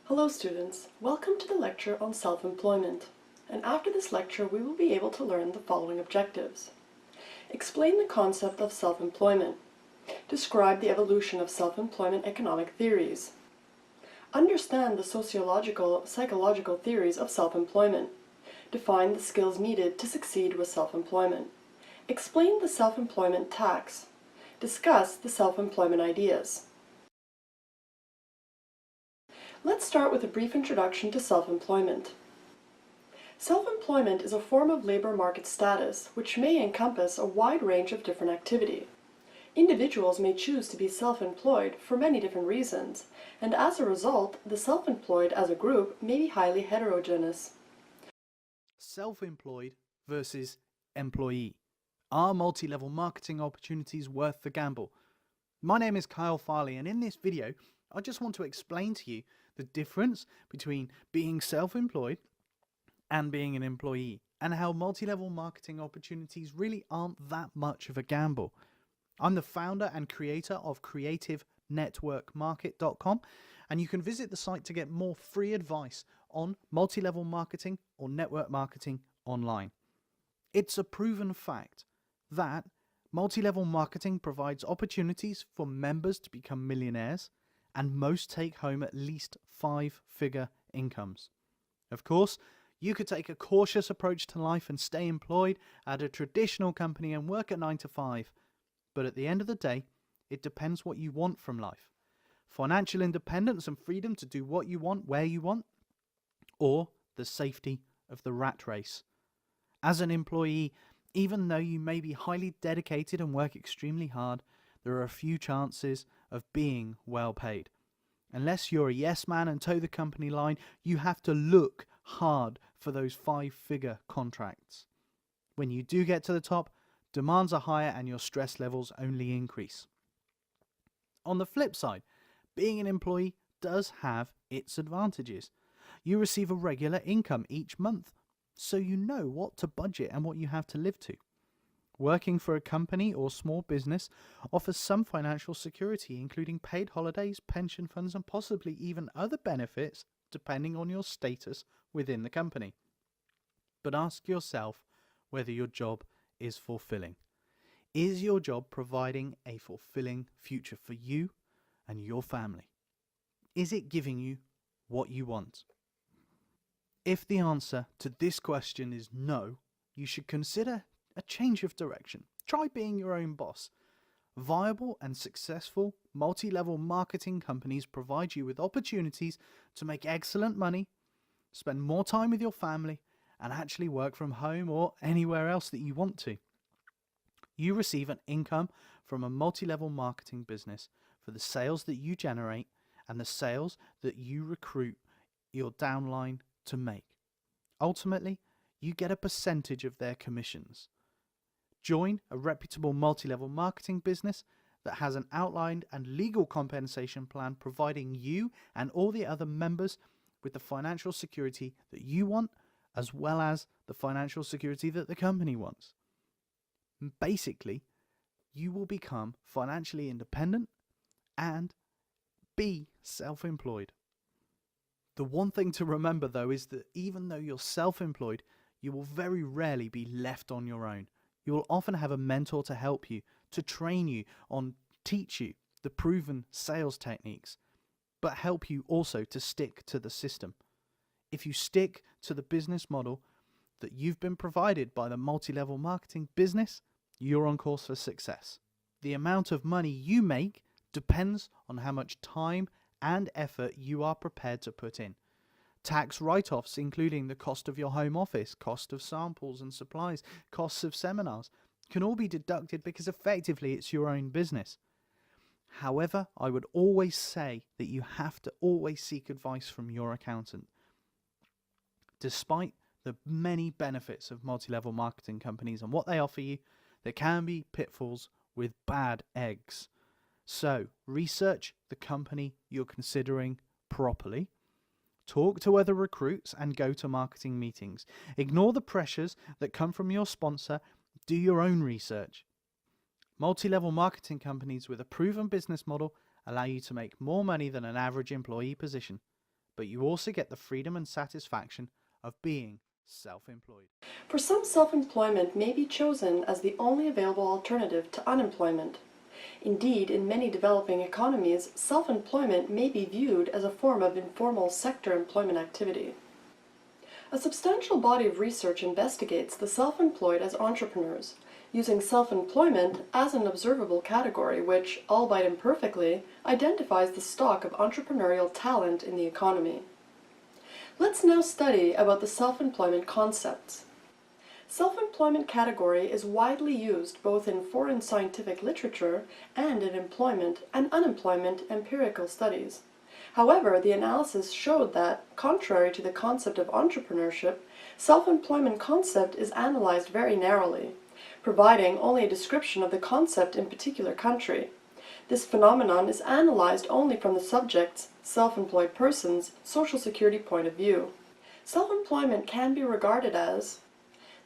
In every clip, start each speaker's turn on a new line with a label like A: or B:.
A: Hello students, welcome to the lecture on self-employment. And after this lecture we will be able to learn the following objectives. Explain the concept of self-employment. Describe the evolution of self-employment economic theories. Understand the psychological theories of self-employment. Define the skills needed to succeed with self-employment. Explain the self-employment tax. Discuss the self-employment ideas. Let's start with a brief introduction to self-employment. Self-employment is a form of labor market status which may encompass a wide range of different activity. Individuals may choose to be self-employed for many different reasons, and as a result, the self-employed as a group may be highly heterogeneous.
B: Self-employed versus employee. Are multi-level marketing opportunities worth the gamble? My name is Kyle Farley, and in this video, I just want to explain to you the difference between being self-employed and being an employee, and how multi-level marketing opportunities really aren't that much of a gamble. I'm the founder and creator of CreativeNetworkMarket.com, and you can visit the site to get more free advice on multi-level marketing or network marketing online. It's a proven fact that multi-level marketing provides opportunities for members to become millionaires, and most take home at least 5-figure incomes. Of course, you could take a cautious approach to life and stay employed at a traditional company and work at 9 to 5. But at the end of the day, it depends what you want from life. Financial independence and freedom to do what you want, where you want, or the safety of the rat race. As an employee, even though you may be highly dedicated and work extremely hard, there are a few chances of being well paid. Unless you're a yes man and toe the company line, you have to look hard for those 5-figure contracts. When you do get to the top, demands are higher and your stress levels only increase. On the flip side, being an employee does have its advantages. You receive a regular income each month, so you know what to budget and what you have to live to. Working for a company or small business offers some financial security, including paid holidays, pension funds, and possibly even other benefits depending on your status within the company. But ask yourself whether your job is fulfilling. Is your job providing a fulfilling future for you and your family? Is it giving you what you want? If the answer to this question is no, you should consider a change of direction. Try being your own boss. Viable and successful multi-level marketing companies provide you with opportunities to make excellent money, spend more time with your family, and actually work from home or anywhere else that you want to. You receive an income from a multi-level marketing business for the sales that you generate and the sales that you recruit your downline to make. Ultimately, you get a percentage of their commissions. Join a reputable multi-level marketing business that has an outlined and legal compensation plan, providing you and all the other members with the financial security that you want, as well as the financial security that the company wants. Basically, you will become financially independent and be self-employed. The one thing to remember though is that even though you're self-employed, you will very rarely be left on your own. You will often have a mentor to help you, to train you on, teach you the proven sales techniques, but help you also to stick to the system. If you stick to the business model that you've been provided by the multi-level marketing business, you're on course for success. The amount of money you make depends on how much time and effort you are prepared to put in. Tax write-offs, including the cost of your home office, cost of samples and supplies, costs of seminars, can all be deducted because effectively it's your own business. However, I would always say that you have to always seek advice from your accountant. Despite the many benefits of multi-level marketing companies and what they offer you, there can be pitfalls with bad eggs. So, research the company you're considering properly. Talk to other recruits and go to marketing meetings. Ignore the pressures that come from your sponsor. Do your own research. Multi-level marketing companies with a proven business model allow you to make more money than an average employee position. but you also get the freedom and satisfaction of being self-employed.
A: For some, self-employment may be chosen as the only available alternative to unemployment. Indeed, in many developing economies, self-employment may be viewed as a form of informal sector employment activity. A substantial body of research investigates the self-employed as entrepreneurs, using self-employment as an observable category which, albeit imperfectly, identifies the stock of entrepreneurial talent in the economy. Let's now study about the self-employment concepts. Self-employment category is widely used both in foreign scientific literature and in employment and unemployment empirical studies. However, the analysis showed that, contrary to the concept of entrepreneurship, self-employment concept is analyzed very narrowly, providing only a description of the concept in a particular country. This phenomenon is analyzed only from the subject's, self-employed person's, Social Security point of view. Self-employment can be regarded as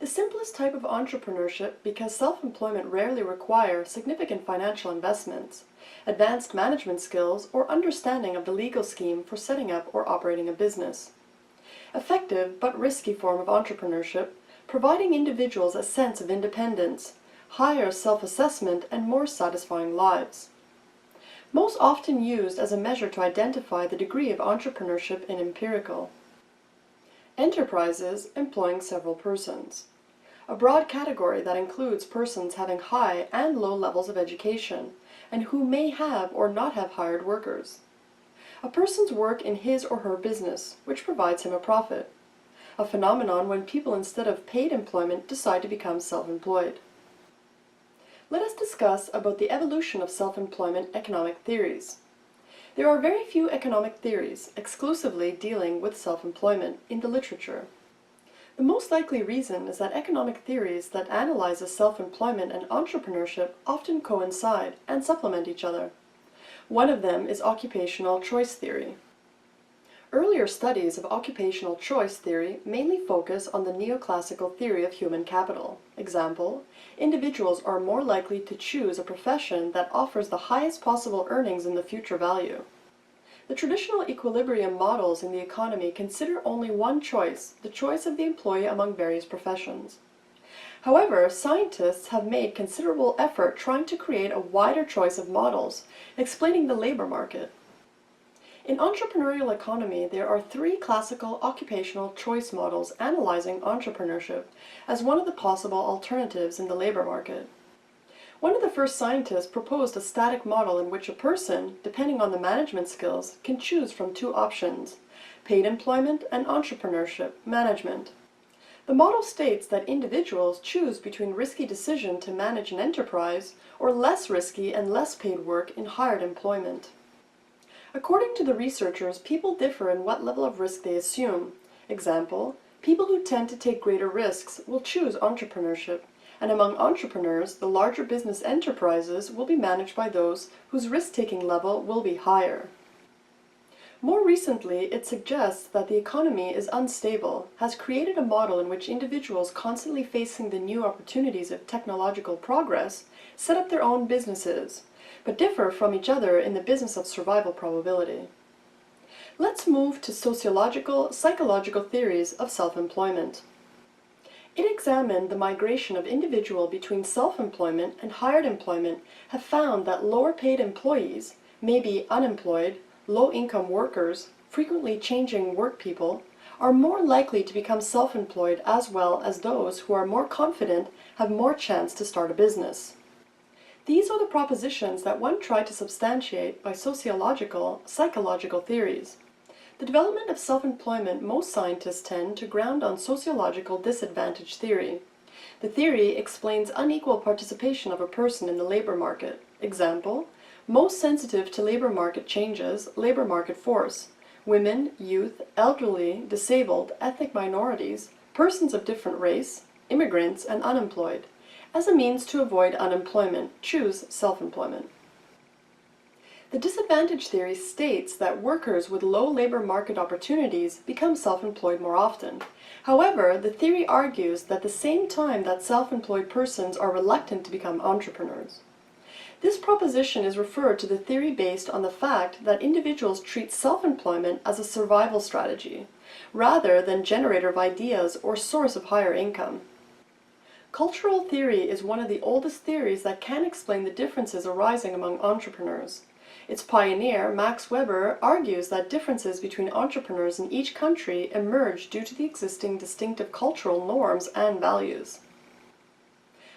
A: the simplest type of entrepreneurship because self-employment rarely requires significant financial investments, advanced management skills, or understanding of the legal scheme for setting up or operating a business. Effective but risky form of entrepreneurship, providing individuals a sense of independence, higher self-assessment, and more satisfying lives. Most often used as a measure to identify the degree of entrepreneurship in empirical. Enterprises employing several persons. A broad category that includes persons having high and low levels of education, and who may have or not have hired workers. A person's work in his or her business, which provides him a profit. A phenomenon when people instead of paid employment decide to become self-employed. Let us discuss about the evolution of self-employment economic theories. There are very few economic theories exclusively dealing with self-employment in the literature. The most likely reason is that economic theories that analyze self-employment and entrepreneurship often coincide and supplement each other. One of them is occupational choice theory. Earlier studies of occupational choice theory mainly focus on the neoclassical theory of human capital. Example, individuals are more likely to choose a profession that offers the highest possible earnings in the future value. The traditional equilibrium models in the economy consider only one choice, the choice of the employee among various professions. However, scientists have made considerable effort trying to create a wider choice of models, explaining the labor market. In entrepreneurial economy, there are three classical occupational choice models analyzing entrepreneurship as one of the possible alternatives in the labor market. One of the first scientists proposed a static model in which a person, depending on the management skills, can choose from two options, paid employment and entrepreneurship management. The model states that individuals choose between risky decision to manage an enterprise or less risky and less paid work in hired employment. According to the researchers, people differ in what level of risk they assume. Example, people who tend to take greater risks will choose entrepreneurship, and among entrepreneurs, the larger business enterprises will be managed by those whose risk-taking level will be higher. More recently, it suggests that the economy is unstable, has created a model in which individuals constantly facing the new opportunities of technological progress set up their own businesses, but differ from each other in the business of survival probability. Let's move to sociological, psychological theories of self-employment. It examined the migration of individuals between self-employment and hired employment have found that lower-paid employees, maybe unemployed, low-income workers, frequently changing work people, are more likely to become self-employed as well as those who are more confident have more chance to start a business. These are the propositions that one tried to substantiate by sociological, psychological theories. The development of self-employment most scientists tend to ground on sociological disadvantage theory. The theory explains unequal participation of a person in the labor market. Example, most sensitive to labor market changes, labor market force. Women, youth, elderly, disabled, ethnic minorities, persons of different race, immigrants, and unemployed. As a means to avoid unemployment, choose self-employment. The disadvantage theory states that workers with low labor market opportunities become self-employed more often. However, the theory argues that at the same time that self-employed persons are reluctant to become entrepreneurs. This proposition is referred to the theory based on the fact that individuals treat self-employment as a survival strategy, rather than generator of ideas or source of higher income. Cultural theory is one of the oldest theories that can explain the differences arising among entrepreneurs. Its pioneer, Max Weber, argues that differences between entrepreneurs in each country emerge due to the existing distinctive cultural norms and values.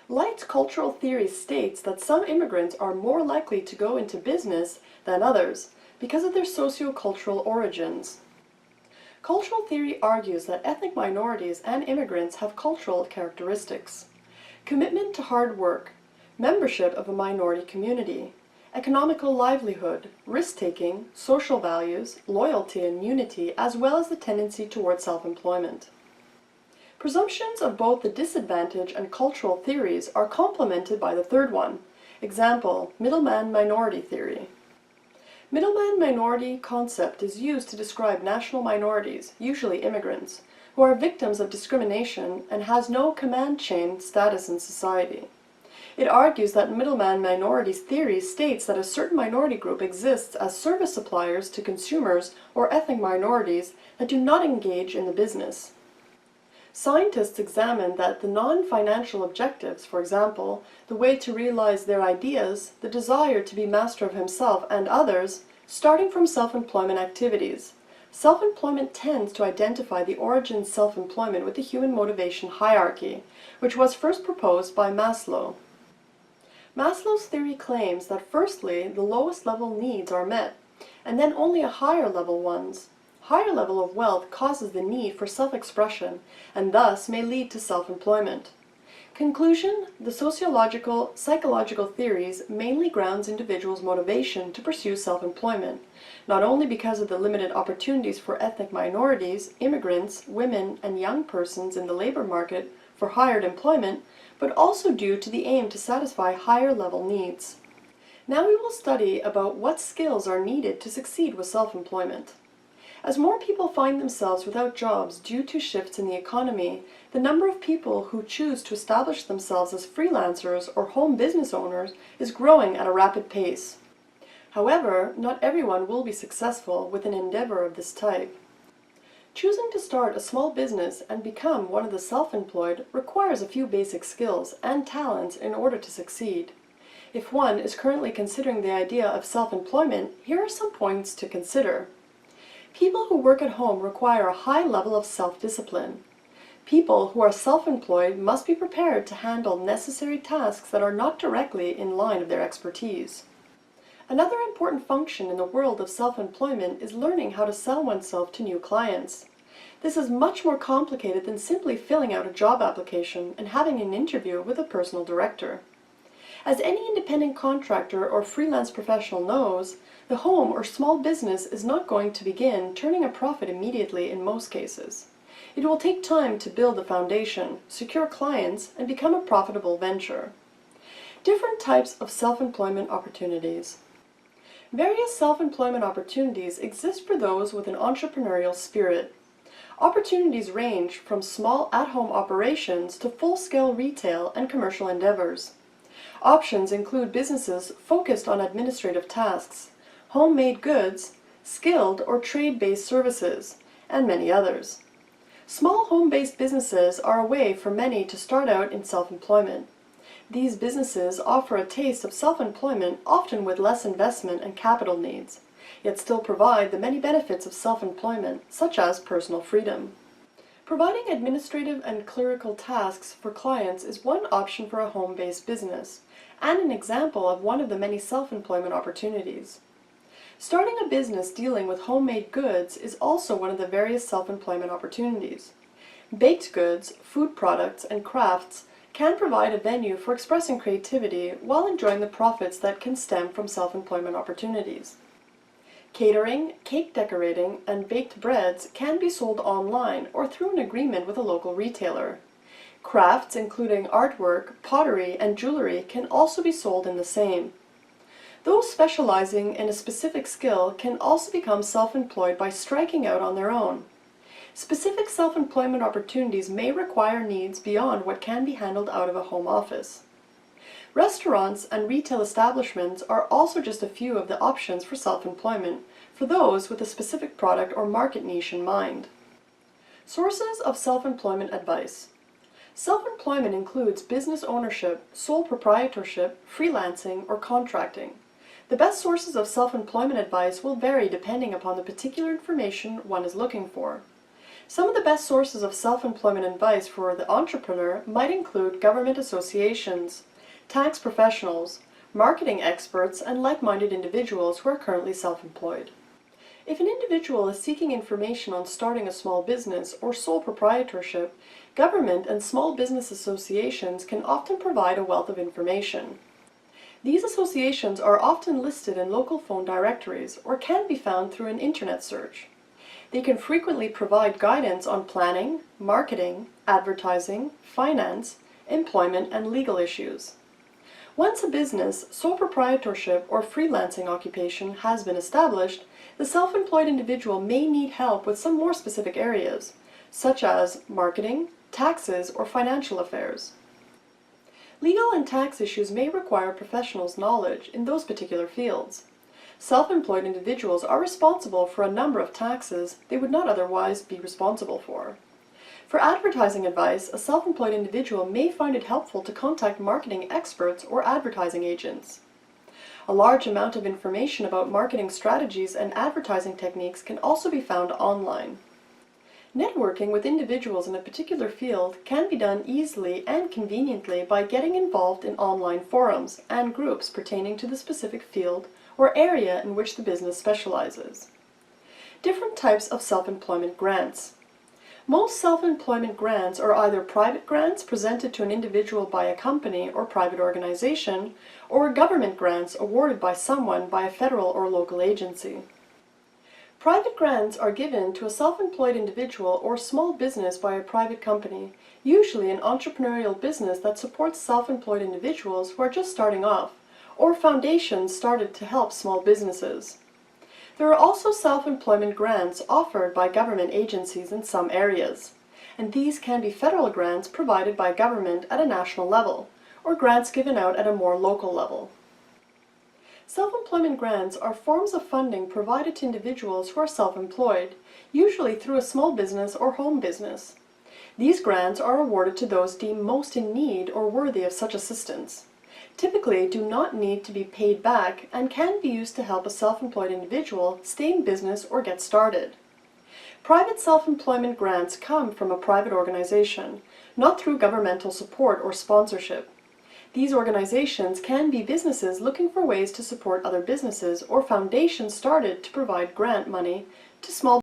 A: Light's cultural theory states that some immigrants are more likely to go into business than others because of their socio-cultural origins. Cultural theory argues that ethnic minorities and immigrants have cultural characteristics: commitment to hard work, membership of a minority community, economical livelihood, risk-taking, social values, loyalty and unity, as well as the tendency toward self-employment. Presumptions of both the disadvantage and cultural theories are complemented by the third one. Example, middleman-minority theory. Middleman-minority concept is used to describe national minorities, usually immigrants, who are victims of discrimination and has no command chain status in society. It argues that middleman-minority theory states that a certain minority group exists as service suppliers to consumers or ethnic minorities that do not engage in the business. Scientists examine that the non-financial objectives, for example, the way to realize their ideas, the desire to be master of himself and others, starting from self-employment activities. Self-employment tends to identify the origin self-employment with the human motivation hierarchy, which was first proposed by Maslow. Maslow's theory claims that firstly, the lowest level needs are met, and then only a higher level ones. Higher level of wealth causes the need for self-expression and thus may lead to self-employment. Conclusion: the psychological theories mainly grounds individuals' motivation to pursue self-employment, not only because of the limited opportunities for ethnic minorities, immigrants, women, and young persons in the labor market for hired employment, but also due to the aim to satisfy higher level needs. Now we will study about what skills are needed to succeed with self-employment. As more people find themselves without jobs due to shifts in the economy, the number of people who choose to establish themselves as freelancers or home business owners is growing at a rapid pace. However, not everyone will be successful with an endeavor of this type. Choosing to start a small business and become one of the self-employed requires a few basic skills and talents in order to succeed. If one is currently considering the idea of self-employment, here are some points to consider. People who work at home require a high level of self-discipline. People who are self-employed must be prepared to handle necessary tasks that are not directly in line of their expertise. Another important function in the world of self-employment is learning how to sell oneself to new clients. This is much more complicated than simply filling out a job application and having an interview with a personal director. As any independent contractor or freelance professional knows, the home or small business is not going to begin turning a profit immediately in most cases. It will take time to build a foundation, secure clients, and become a profitable venture. Different types of self-employment opportunities. Various self-employment opportunities exist for those with an entrepreneurial spirit. Opportunities range from small at-home operations to full-scale retail and commercial endeavors. Options include businesses focused on administrative tasks, homemade goods, skilled or trade-based services, and many others. Small home-based businesses are a way for many to start out in self-employment. These businesses offer a taste of self-employment, often with less investment and capital needs, yet still provide the many benefits of self-employment, such as personal freedom. Providing administrative and clerical tasks for clients is one option for a home-based business, and an example of one of the many self-employment opportunities. Starting a business dealing with homemade goods is also one of the various self-employment opportunities. Baked goods, food products, and crafts can provide a venue for expressing creativity while enjoying the profits that can stem from self-employment opportunities. Catering, cake decorating, and baked breads can be sold online or through an agreement with a local retailer. Crafts, including artwork, pottery, and jewelry, can also be sold in the same. Those specializing in a specific skill can also become self-employed by striking out on their own. Specific self-employment opportunities may require needs beyond what can be handled out of a home office. Restaurants and retail establishments are also just a few of the options for self-employment for those with a specific product or market niche in mind. Sources of self-employment advice. Self-employment includes business ownership, sole proprietorship, freelancing, or contracting. The best sources of self-employment advice will vary depending upon the particular information one is looking for. Some of the best sources of self-employment advice for the entrepreneur might include government associations, tax professionals, marketing experts, and like-minded individuals who are currently self-employed. If an individual is seeking information on starting a small business or sole proprietorship, government and small business associations can often provide a wealth of information. These associations are often listed in local phone directories or can be found through an internet search. They can frequently provide guidance on planning, marketing, advertising, finance, employment, and legal issues. Once a business, sole proprietorship, or freelancing occupation has been established, the self-employed individual may need help with some more specific areas, such as marketing, taxes, or financial affairs. Legal and tax issues may require professionals' knowledge in those particular fields. Self-employed individuals are responsible for a number of taxes they would not otherwise be responsible for. For advertising advice, a self-employed individual may find it helpful to contact marketing experts or advertising agents. A large amount of information about marketing strategies and advertising techniques can also be found online. Networking with individuals in a particular field can be done easily and conveniently by getting involved in online forums and groups pertaining to the specific field or area in which the business specializes. Different types of self-employment grants. Most self-employment grants are either private grants presented to an individual by a company or private organization, or government grants awarded by someone by a federal or local agency. Private grants are given to a self-employed individual or small business by a private company, usually an entrepreneurial business that supports self-employed individuals who are just starting off, or foundations started to help small businesses. There are also self-employment grants offered by government agencies in some areas, and these can be federal grants provided by government at a national level, or grants given out at a more local level. Self-employment grants are forms of funding provided to individuals who are self-employed, usually through a small business or home business. These grants are awarded to those deemed most in need or worthy of such assistance. Typically do not need to be paid back and can be used to help a self-employed individual stay in business or get started. Private self-employment grants come from a private organization, not through governmental support or sponsorship. These organizations can be businesses looking for ways to support other businesses or foundations started to provide grant money to small